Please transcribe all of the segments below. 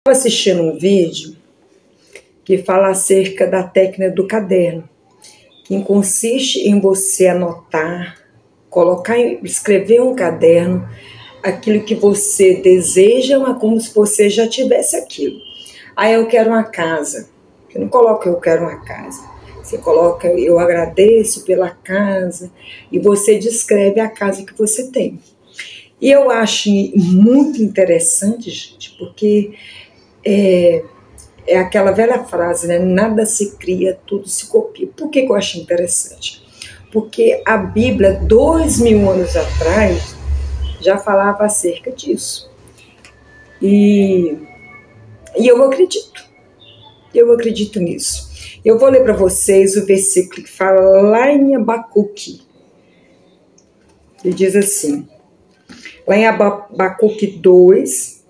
Estou assistindo um vídeo que fala acerca da técnica do caderno, que consiste em você anotar, escrever em um caderno aquilo que você deseja, mas como se você já tivesse aquilo. Aí eu quero uma casa. Você não coloca eu quero uma casa. Você coloca eu agradeço pela casa e você descreve a casa que você tem. E eu acho muito interessante, gente, porque é aquela velha frase, né? Nada se cria, tudo se copia. Por que eu acho interessante? Porque a Bíblia, 2000 anos atrás, já falava acerca disso. E eu acredito. Eu acredito nisso. Eu vou ler para vocês o versículo que fala lá em Abacuque. Ele diz assim, lá em Abacuque 2,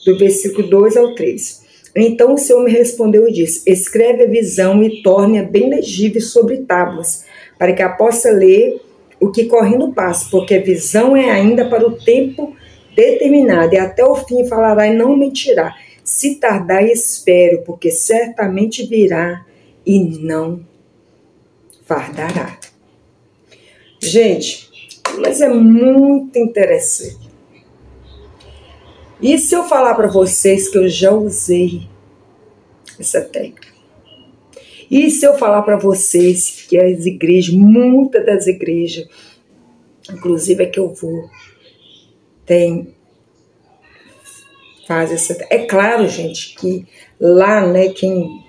do versículo 2 ao 3. Então o Senhor me respondeu e disse, escreve a visão e torne-a bem legível sobre tábuas, para que a possa ler o que correndo passa, porque a visão é ainda para o tempo determinado, e até o fim falará e não mentirá. Se tardar, espero, porque certamente virá e não fardará. Gente, mas é muito interessante. E se eu falar para vocês que eu já usei essa técnica? E se eu falar para vocês que as igrejas, muitas das igrejas, inclusive a que eu vou, faz essa técnica. É claro, gente, que lá, né, quem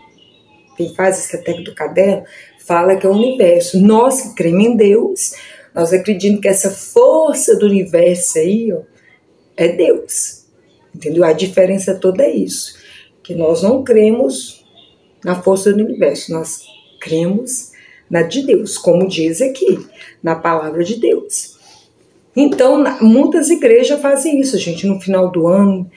faz essa técnica do caderno, fala que é o universo. Nós que cremos em Deus, nós acreditamos que essa força do universo aí, ó, é Deus. Entendeu? A diferença toda é isso, que nós não cremos na força do universo, nós cremos na de Deus, como diz aqui, na palavra de Deus. Então, muitas igrejas fazem isso, gente, no final do ano,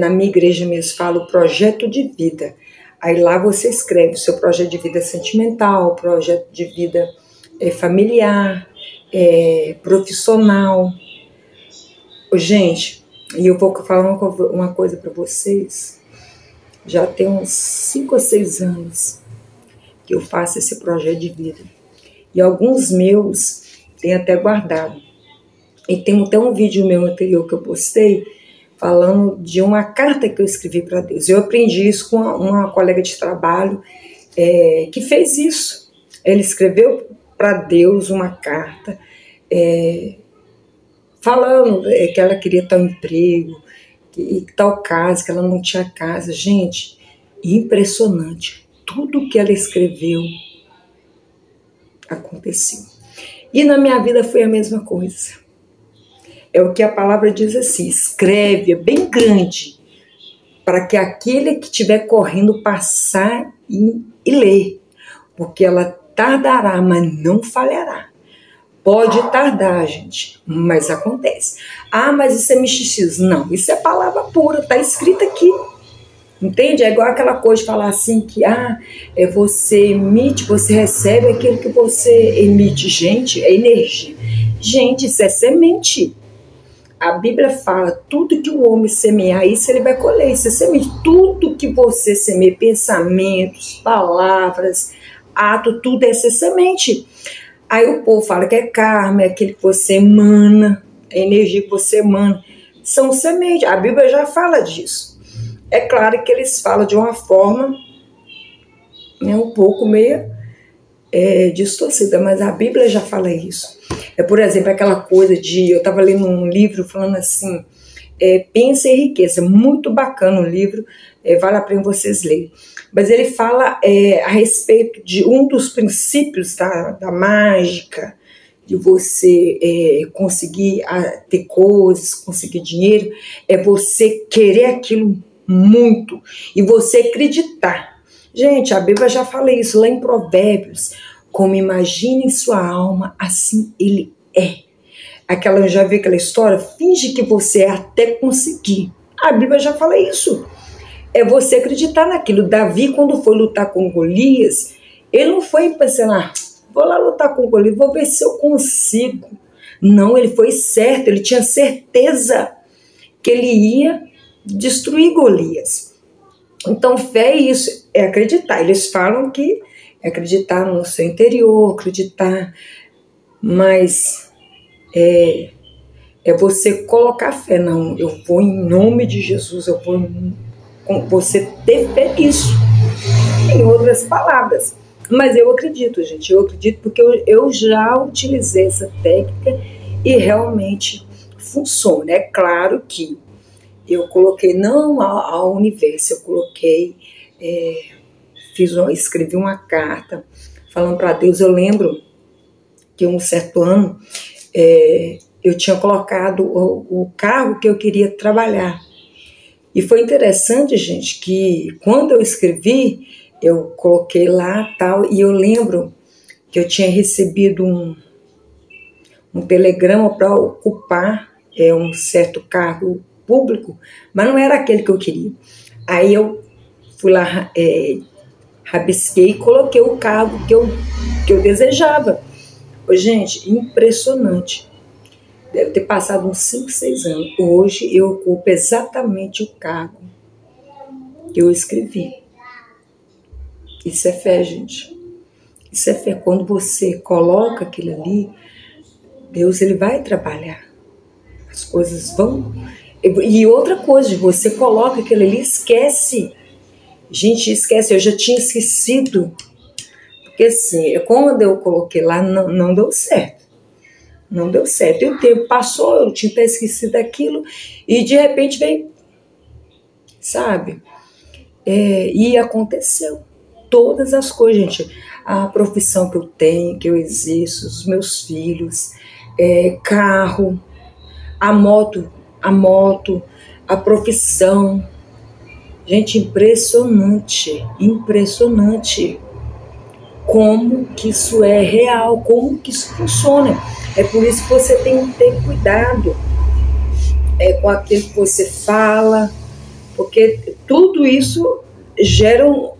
na minha igreja mesmo fala o projeto de vida. Aí lá você escreve o seu projeto de vida sentimental, projeto de vida familiar, profissional. Gente, e eu vou falar uma coisa para vocês. Já tem uns 5 ou 6 anos que eu faço esse projeto de vida. E alguns meus têm até guardado. E tem até um vídeo meu anterior que eu postei falando de uma carta que eu escrevi para Deus. Eu aprendi isso com uma colega de trabalho que fez isso. Ela escreveu para Deus uma carta falando que ela queria tal emprego, que tal casa, que ela não tinha casa. Gente, impressionante. Tudo que ela escreveu aconteceu. E na minha vida foi a mesma coisa. É o que a palavra diz assim, escreve, é bem grande, para que aquele que estiver correndo passar e ler, porque ela tardará, mas não falhará. Pode tardar, gente, mas acontece. Ah, mas isso é misticismo. Não, isso é palavra pura, está escrito aqui. Entende? É igual aquela coisa de falar assim que você emite, você recebe aquilo que você emite. Gente, é energia. Gente, isso é semente. A Bíblia fala, tudo que o homem semear, isso ele vai colher. Isso é semente. Tudo que você semeia, pensamentos, palavras, ato, tudo é ser semente. Aí o povo fala que é karma, é aquele que você emana, a energia que você emana, são sementes. A Bíblia já fala disso. É claro que eles falam de uma forma um pouco meio distorcida, mas a Bíblia já fala isso. Por exemplo, aquela coisa eu estava lendo um livro falando assim, Pensa em Riqueza, muito bacana o livro, vale a pena vocês lerem. Mas ele fala a respeito de um dos princípios da mágica, de você conseguir ter coisas, conseguir dinheiro, é você querer aquilo muito e você acreditar. Gente, a Bíblia já fala isso lá em Provérbios, como imagina em sua alma, assim ele é. Já vi aquela história, finge que você é até conseguir. A Bíblia já fala isso. É você acreditar naquilo. Davi, quando foi lutar com Golias, ele não foi pensando, vou lá lutar com Golias, vou ver se eu consigo. Não, ele foi certo, ele tinha certeza que ele ia destruir Golias. Então, fé é isso, é acreditar. Eles falam que é acreditar no seu interior, acreditar, mas é você colocar fé. Não, eu vou em nome de Jesus, eu vou com você ter fé nisso. Em outras palavras. Mas eu acredito, gente, eu acredito porque eu já utilizei essa técnica e realmente funciona. É claro que eu coloquei não ao universo, eu coloquei, escrevi uma carta falando para Deus. Eu lembro que um certo ano eu tinha colocado o cargo que eu queria trabalhar. E foi interessante, gente, que quando eu escrevi, eu coloquei lá tal, e eu lembro que eu tinha recebido um telegrama para ocupar um certo cargo público, mas não era aquele que eu queria. Aí eu fui lá, rabisquei e coloquei o cargo que eu desejava. Gente, impressionante. Deve ter passado uns 5, 6 anos. Hoje eu ocupo exatamente o cargo que eu escrevi. Isso é fé, gente. Isso é fé. Quando você coloca aquilo ali, Deus ele vai trabalhar. As coisas vão... E outra coisa, você coloca aquilo ali, esquece. Gente, esquece. Eu já tinha esquecido. Porque assim, quando eu coloquei lá, não deu certo. Não deu certo. E o tempo passou, eu tinha até esquecido daquilo, e de repente veio, sabe? E aconteceu. Todas as coisas, gente. A profissão que eu tenho, que eu exerço, os meus filhos, carro, a moto, a profissão. Gente, impressionante, impressionante. Como que isso é real, como que isso funciona. É por isso que você tem que ter cuidado com aquilo que você fala, porque tudo isso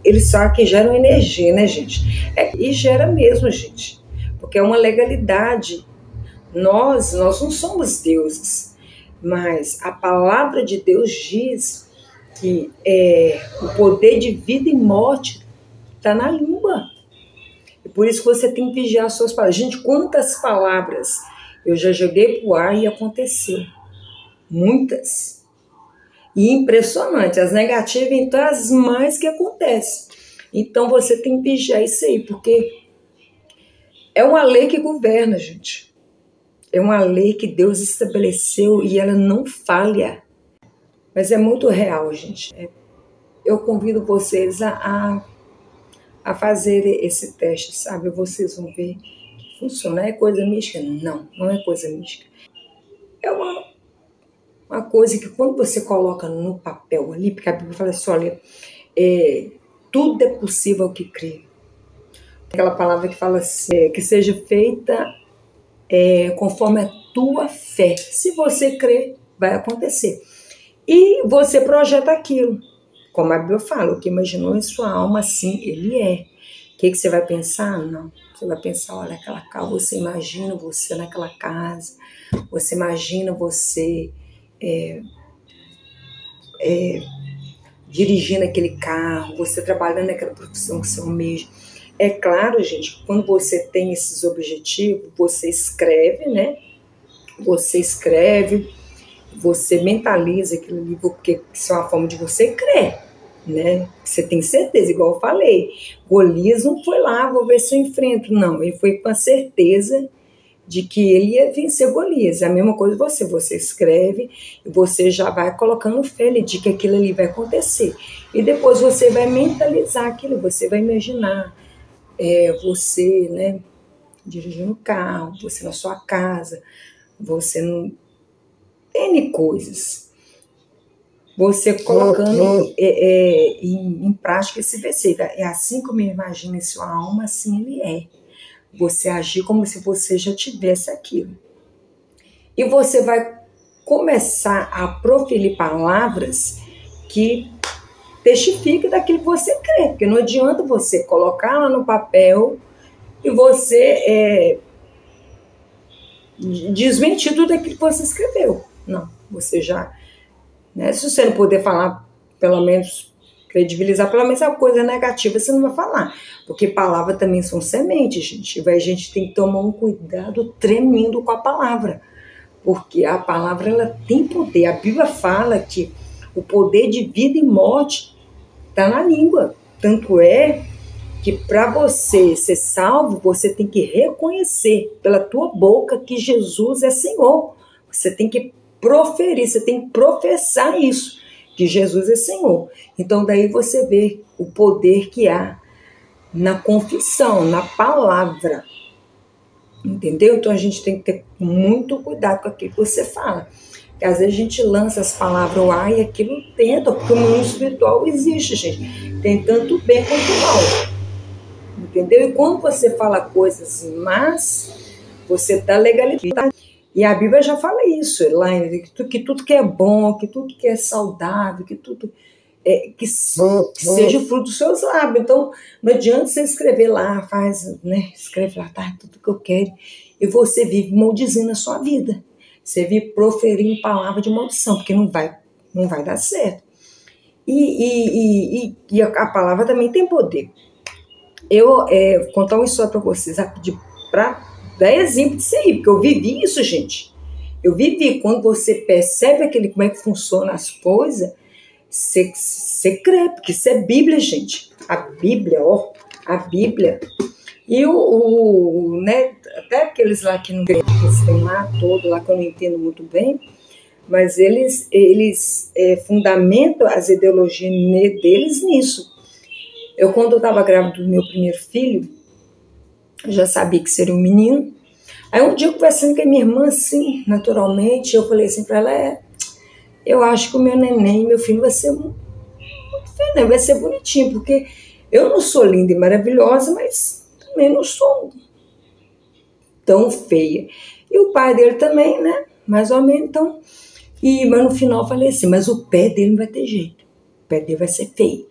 eles falam que geram energia, né, gente? E gera mesmo, gente, porque é uma legalidade. Nós não somos deuses, mas a palavra de Deus diz que o poder de vida e morte está na língua. Por isso que você tem que vigiar as suas palavras. Gente, quantas palavras eu já joguei pro ar e aconteceu? Muitas. E impressionante. As negativas, então, as mais que acontecem. Então, você tem que vigiar isso aí, porque é uma lei que governa, gente. É uma lei que Deus estabeleceu e ela não falha. Mas é muito real, gente. Eu convido vocês a fazer esse teste, sabe? Vocês vão ver que funciona. É coisa mística? Não, não é coisa mística. É uma coisa que quando você coloca no papel ali, porque a Bíblia fala assim, olha, tudo é possível ao que crê. Aquela palavra que fala assim, que seja feita conforme a tua fé. Se você crê, vai acontecer. E você projeta aquilo. Como a Bíblia fala, o que imaginou em sua alma, assim ele é. O que você vai pensar? Não. Você vai pensar, olha, aquela casa, você imagina você naquela casa, você imagina você dirigindo aquele carro, você trabalhando naquela profissão que você almeja. É claro, gente, quando você tem esses objetivos, você escreve, né? Você escreve, você mentaliza aquilo ali, porque isso é uma forma de você crer, né? Você tem certeza, igual eu falei. Golias não foi lá, vou ver se eu enfrento. Não, ele foi com a certeza de que ele ia vencer Golias. É a mesma coisa você escreve e você já vai colocando fé de que aquilo ali vai acontecer. E depois você vai mentalizar aquilo, você vai imaginar você, né, dirigindo o carro, você na sua casa, você não... N coisas. Você colocando em prática esse versículo. É assim como eu imagino em sua alma, assim ele é. Você agir como se você já tivesse aquilo. E você vai começar a proferir palavras que testifiquem daquilo que você crê. Porque não adianta você colocar lá no papel e você desmentir tudo aquilo que você escreveu. Não, você já... Né? Se você não puder falar, pelo menos, credibilizar, pelo menos a coisa negativa você não vai falar, porque palavra também são sementes, gente. A gente tem que tomar um cuidado tremendo com a palavra, porque a palavra ela tem poder. A Bíblia fala que o poder de vida e morte está na língua. Tanto é que para você ser salvo, você tem que reconhecer pela tua boca que Jesus é Senhor. Você tem que proferir, você tem que professar isso, que Jesus é Senhor. Então daí você vê o poder que há na confissão, na palavra. Entendeu? Então a gente tem que ter muito cuidado com aquilo que você fala. Porque às vezes a gente lança as palavras ao ar e aquilo tenta, porque o mundo espiritual existe, gente. Tem tanto bem quanto mal. Entendeu? E quando você fala coisas más, você está legalizando. E a Bíblia já fala isso, lá, que tudo que é bom, que tudo que é saudável, que tudo que seja o fruto dos seus lábios. Então, não adianta você escrever lá, escreve lá, tá, tudo que eu quero, e você vive maldizendo a sua vida. Você vive proferindo palavra de maldição, porque não vai dar certo. E a palavra também tem poder. Eu vou contar uma história para vocês, para dar exemplo disso aí, porque eu vivi isso, gente. Eu vivi. Quando você percebe como é que funciona as coisas, você crê, porque isso é Bíblia, gente. A Bíblia, a Bíblia. E até aqueles lá que não creem, esse tem lá todo, lá que eu não entendo muito bem, mas eles fundamentam as ideologias deles nisso. Quando eu estava grávida do meu primeiro filho, eu já sabia que seria um menino. Aí um dia, conversando com a minha irmã, assim, naturalmente, eu falei assim para ela, eu acho que o meu neném, meu filho, vai ser muito feio, vai ser bonitinho, porque eu não sou linda e maravilhosa, mas também não sou tão feia. E o pai dele também, né? Mais ou menos, então. Mas no final eu falei assim, mas o pé dele não vai ter jeito. O pé dele vai ser feio.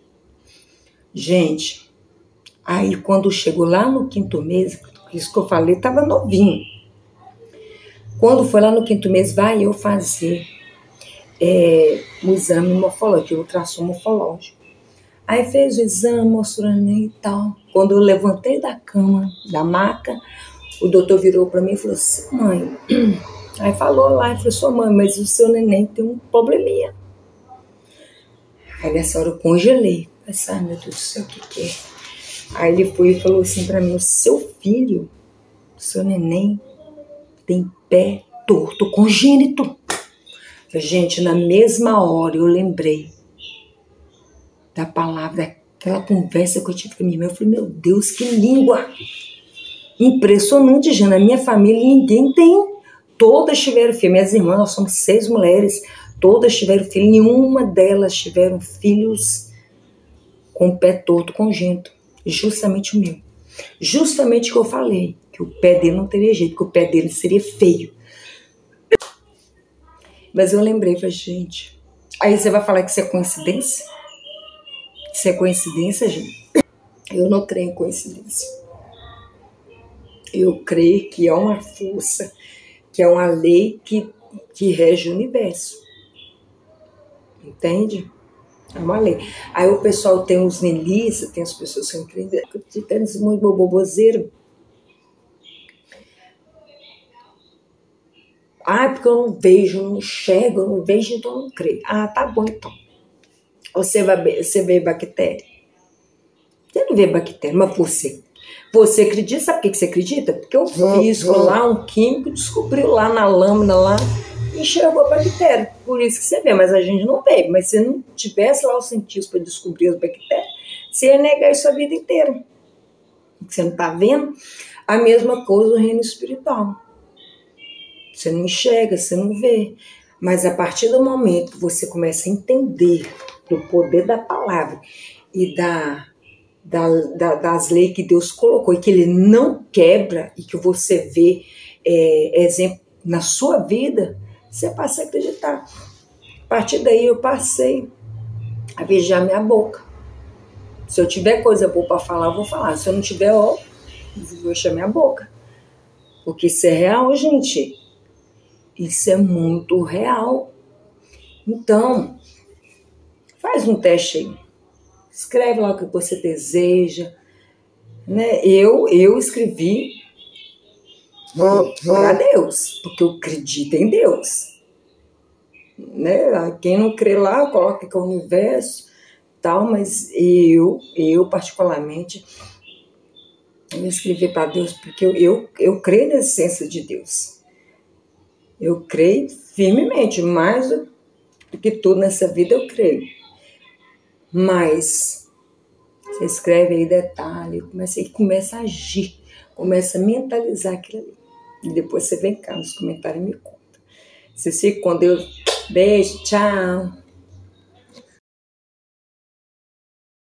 Gente, aí quando chegou lá no 5º mês, isso que eu falei, estava novinho. Quando foi lá no 5º mês, vai eu fazer o exame morfológico, o ultrassom morfológico. Aí fez o exame, mostrou e tal. Quando eu levantei da cama, da maca, o doutor virou para mim e falou assim, mãe, aí falou lá, e falou, sua mãe, mas o seu neném tem um probleminha. Aí nessa hora eu congelei. Pensei, ai meu Deus do céu, o que é? Aí ele foi e falou assim para mim, o seu filho, o seu neném, tem pé torto, congênito. Gente, na mesma hora eu lembrei da palavra, aquela conversa que eu tive com a minha irmã. Eu falei, meu Deus, que língua! Impressionante, gente. Na minha família ninguém tem. Todas tiveram filho. Minhas irmãs, nós somos 6 mulheres, todas tiveram filho. Nenhuma delas tiveram filhos com pé torto congênito. Justamente o meu. Justamente o que eu falei, que o pé dele não teria jeito, que o pé dele seria feio. Mas eu lembrei, falei, gente, aí você vai falar que isso é coincidência? Isso é coincidência, gente? Eu não creio em coincidência. Eu creio que é uma força, que é uma lei que rege o universo. Entende? É uma lei. Aí o pessoal tem os niilistas, tem as pessoas que acreditam muito boboseiro. Porque eu não vejo, não enxergo, eu não vejo, então eu não creio. Tá bom então. Você vê bactéria? Você não vê bactéria, mas você acredita, sabe por que você acredita? Porque o físico lá, um químico, descobriu lá na lâmina lá, e enxergou a bactéria. Por isso que você vê, mas a gente não vê. Mas se não tivesse lá os cientistas para descobrir as bactérias, você ia negar isso a vida inteira. Você não está vendo? A mesma coisa no reino espiritual. Você não enxerga, você não vê. Mas a partir do momento que você começa a entender do poder da palavra e das leis que Deus colocou e que Ele não quebra e que você vê exemplo na sua vida, você passa a acreditar. A partir daí eu passei a vigiar minha boca. Se eu tiver coisa boa para falar, eu vou falar. Se eu não tiver, eu vou fechar minha boca. Porque isso é real, gente. Isso é muito real. Então, faz um teste aí. Escreve lá o que você deseja. Né? Eu escrevi para Deus, porque eu acredito em Deus. Né? Quem não crê lá, coloca que é o universo, tal, mas eu particularmente, eu escrevi para Deus porque eu creio na essência de Deus. Eu creio firmemente, mais do que tudo nessa vida eu creio. Mas você escreve aí detalhe, começa a agir, começa a mentalizar aquilo ali. E depois você vem cá nos comentários e me conta. Vocês ficam com Deus. Beijo, tchau.